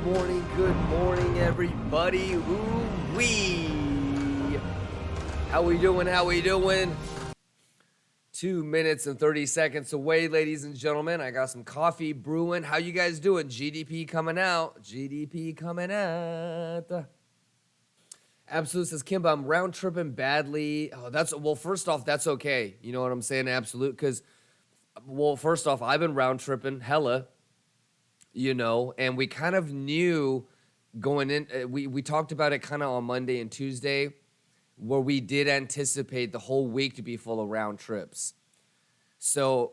Good morning, everybody. Ooh-wee. How we doing? 2 minutes and 30 seconds away, ladies and gentlemen. I got some coffee brewing. How you guys doing? GDP coming out. Absolute says, Kimba, I'm round tripping badly. Well, first off, that's okay. You know what I'm saying? Absolute, because, well, first off, I've been round tripping hella, and we kind of knew going in, we talked about it kind of on Monday and Tuesday, where we did anticipate the whole week to be full of round trips. So,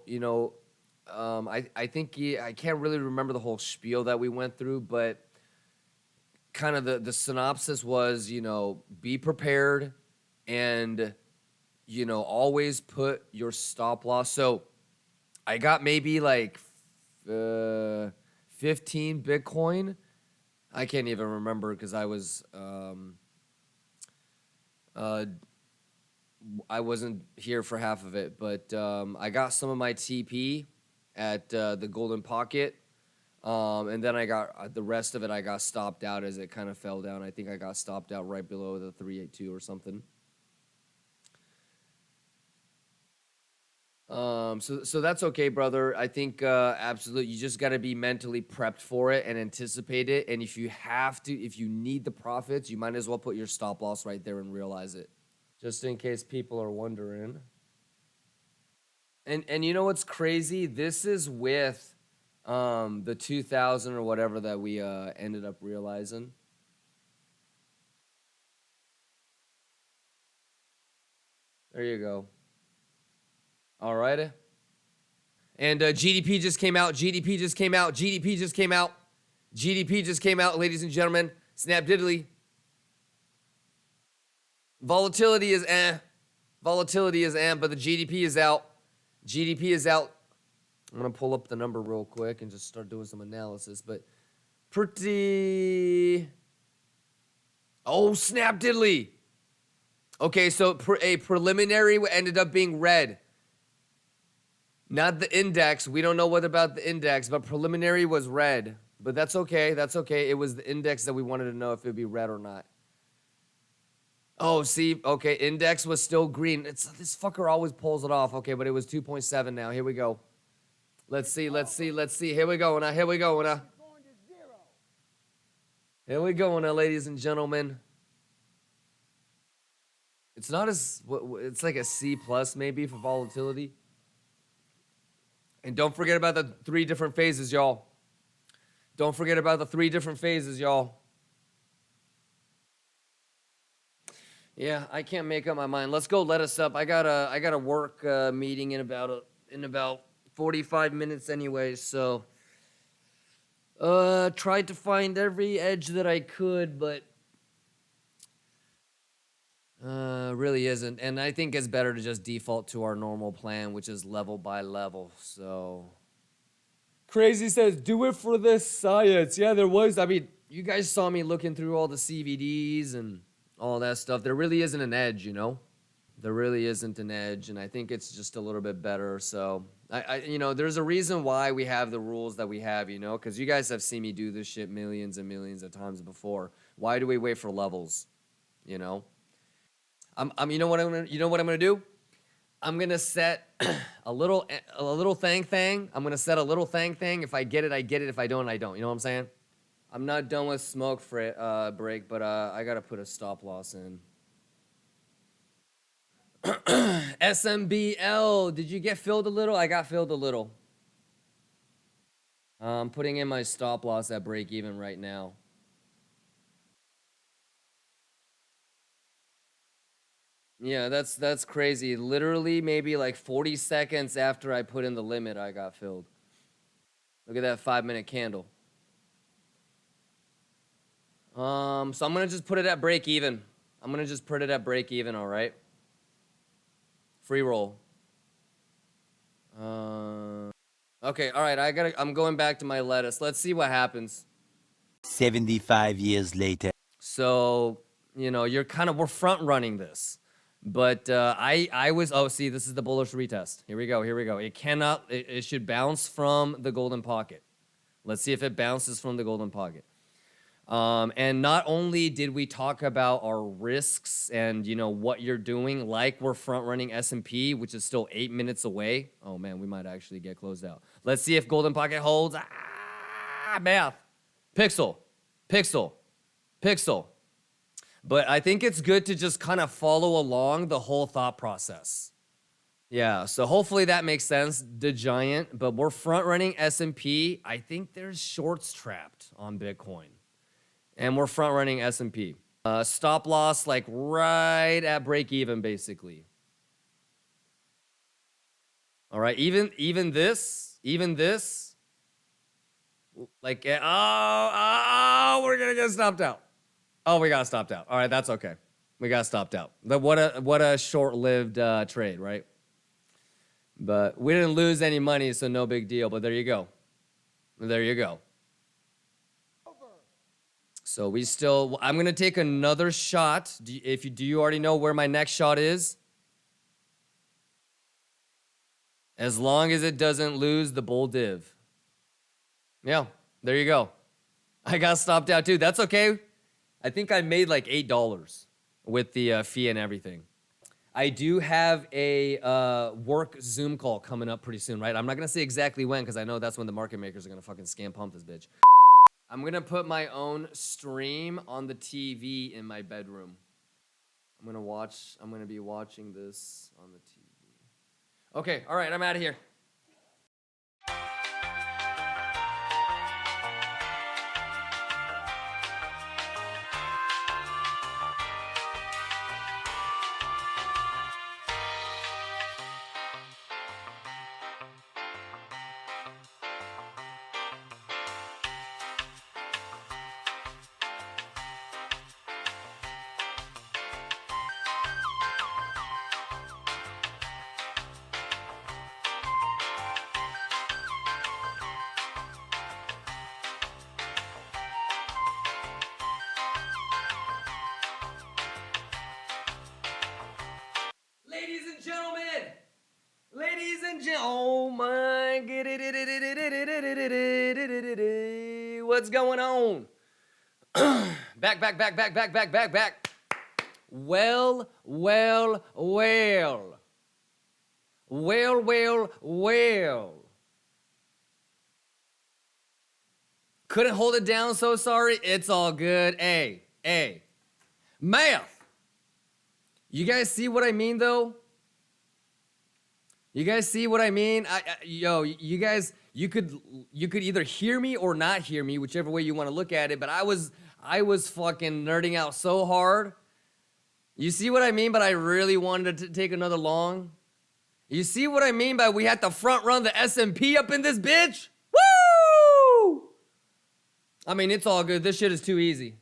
I think I can't really remember the whole spiel that we went through, but kind of the synopsis was, be prepared and, always put your stop loss. So I got maybe like 15 Bitcoin. I can't even remember because I wasn't here for half of it, but I got some of my TP at the Golden Pocket, and then I got the rest of it. I got stopped out as it kind of fell down. I think I got stopped out right below the 382 or something. So that's okay, brother. I think absolutely, you just got to be mentally prepped for it and anticipate it. And if you need the profits, you might as well put your stop loss right there and realize it, just in case people are wondering. And you know what's crazy? This is with the 2000 or whatever that we ended up realizing. There you go. All right. And GDP just came out. GDP just came out, ladies and gentlemen. Snap diddly. Volatility is but the GDP is out. I'm going to pull up the number real quick and just start doing some analysis, but pretty... Oh, snap diddly. Okay, so a preliminary ended up being red. Not the index. We don't know what about the index, but preliminary was red. But that's okay. It was the index that we wanted to know if it would be red or not. Oh, see, okay, index was still green. This fucker always pulls it off. Okay, but it was 2.7 now. Here we go. Let's see. Here we go now. Here we go now, ladies and gentlemen. It's not as, it's like a C plus maybe for volatility. And don't forget about the 3 different phases, y'all. Yeah, I can't make up my mind. Let's go. Let us up. I got a work meeting in about 45 minutes anyway. So, tried to find every edge that I could, but really isn't. And I think it's better to just default to our normal plan, which is level by level. So, Crazy says, do it for the science. Yeah, there was. I mean, you guys saw me looking through all the CVDs and all that stuff. There really isn't an edge, There really isn't an edge, and I think it's just a little bit better. So, there's a reason why we have the rules that we have, because you guys have seen me do this shit millions and millions of times before. Why do we wait for levels, You know what I'm gonna do? I'm gonna set a little thing. I'm gonna set a little thing. If I get it, I get it. If I don't, I don't. You know what I'm saying? I'm not done with smoke break, but I gotta put a stop loss in. SMBL, did you get filled a little? I got filled a little. I'm putting in my stop loss at break even right now. Yeah, that's crazy. Literally, maybe like 40 seconds after I put in the limit, I got filled. Look at that 5-minute candle. So I'm gonna just put it at break even. All right? Free roll. Okay, all right. I'm going back to my lettuce. Let's see what happens. 75 years later. So, we're front running this. But see, this is the bullish retest. Here we go. It should bounce from the golden pocket. Let's see if it bounces from the golden pocket. And not only did we talk about our risks and what you're doing, like we're front running S&P, which is still 8 minutes away. Oh man, we might actually get closed out. Let's see if Golden Pocket holds. Math. Pixel. But I think it's good to just kind of follow along the whole thought process. Yeah, so hopefully that makes sense, the giant. But we're front running S&P. I think there's shorts trapped on Bitcoin. And we're front running S&P. Stop loss like right at break even, basically. All right, even this, like we're gonna get stopped out. Oh, we got stopped out. All right, that's okay. We got stopped out. But what a short-lived trade, right? But we didn't lose any money, so no big deal. But there you go. So I'm going to take another shot. Do you already know where my next shot is? As long as it doesn't lose the bull div. Yeah, there you go. I got stopped out too. That's okay. I think I made like $8 with the fee and everything. I do have a work Zoom call coming up pretty soon, right? I'm not going to say exactly when because I know that's when the market makers are going to fucking scam pump this bitch. I'm going to put my own stream on the TV in my bedroom. I'm going to be watching this on the TV. Okay, all right, I'm out of here. Ladies and gentlemen, oh my, what's going on? Back. Well. Couldn't hold it down, so sorry. It's all good. Hey. Math. You guys see what I mean, though? You guys see what I mean? You guys, you could either hear me or not hear me, whichever way you want to look at it. But I was fucking nerding out so hard. You see what I mean? But I really wanted to take another long. You see what I mean by we had to front run the S&P up in this bitch? Woo! I mean, it's all good. This shit is too easy.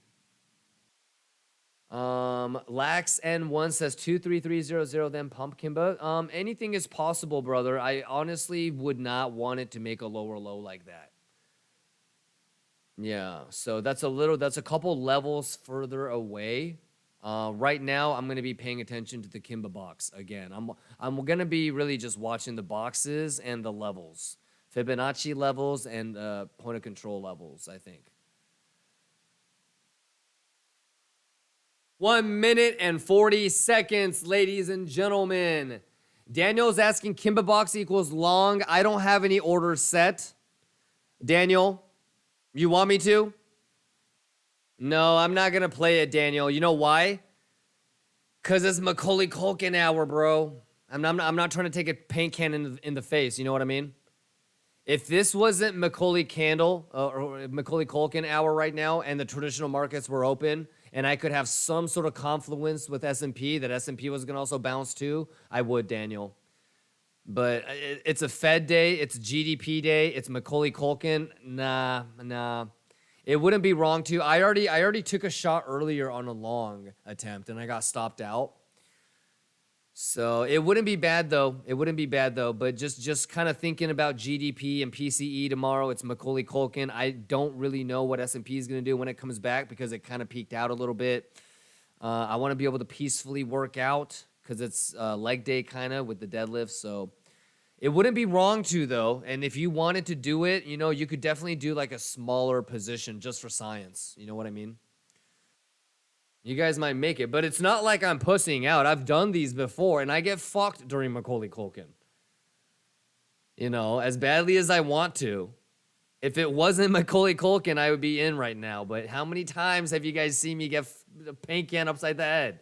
Lax N1 says 23300, then pump Kimba. Anything is possible, brother. I honestly would not want it to make a lower low like that. Yeah, so that's a couple levels further away. Right now, I'm going to be paying attention to the Kimba box again. I'm going to be really just watching the boxes and the levels. Fibonacci levels and point of control levels, I think. 1 minute and 40 seconds, ladies and gentlemen. Daniel's asking Kimba box equals long. I don't have any orders set. Daniel, you want me to? No, I'm not going to play it, Daniel. You know why? Because it's Macaulay Culkin hour, bro. I'm not trying to take a paint can in the face. You know what I mean? If this wasn't Macaulay Culkin hour right now and the traditional markets were open and I could have some sort of confluence with S&P, that S&P was going to also bounce too, I would, Daniel. But it's a Fed day, it's GDP day, it's Macaulay Culkin. Nah. It wouldn't be wrong to. I already took a shot earlier on a long attempt and I got stopped out. So it wouldn't be bad though. But just kind of thinking about GDP and PCE tomorrow, it's Macaulay Culkin. I don't really know what S&P is going to do when it comes back because it kind of peaked out a little bit. I want to be able to peacefully work out because it's leg day kind of with the deadlift. So It wouldn't be wrong to, though. And if you wanted to do it, you know, you could definitely do like a smaller position just for science. You know what I mean? You guys might make it, but it's not like I'm pussying out. I've done these before, and I get fucked during Macaulay Culkin. You know, as badly as I want to. If it wasn't Macaulay Culkin, I would be in right now. But how many times have you guys seen me get a paint can upside the head?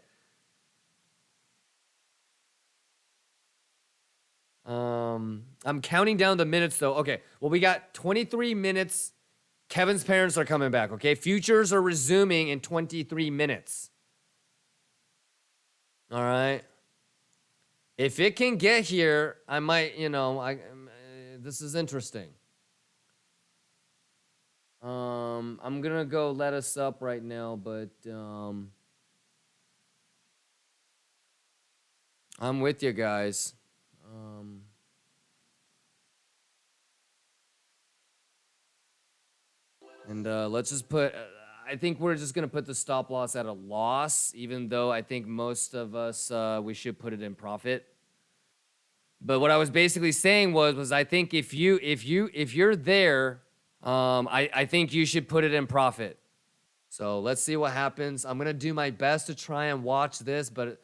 I'm counting down the minutes, though. Okay, well, we got 23 minutes. Kevin's parents are coming back, okay? Futures are resuming in 23 minutes. All right. If it can get here, I might, you know, this is interesting. I'm gonna go let us up right now, but I'm with you guys. And let's just put, I think we're just going to put the stop loss at a loss, even though I think most of us, we should put it in profit. But what I was basically saying was I think if you're there, I think you should put it in profit. So let's see what happens. I'm going to do my best to try and watch this, but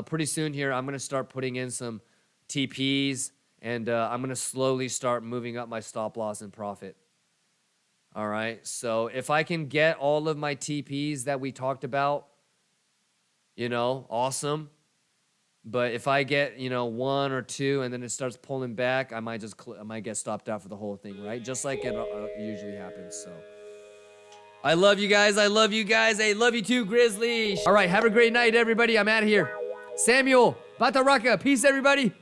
pretty soon here, I'm going to start putting in some TPs, and I'm going to slowly start moving up my stop loss and profit. All right, so if I can get all of my TPs that we talked about, you know, awesome. But if I get, you know, one or two and then it starts pulling back, I might get stopped out for the whole thing, right? Just like it usually happens, so. I love you guys. I love you guys. I love you too, Grizzly. All right, have a great night, everybody. I'm out of here. Samuel, Bataraka, peace, everybody.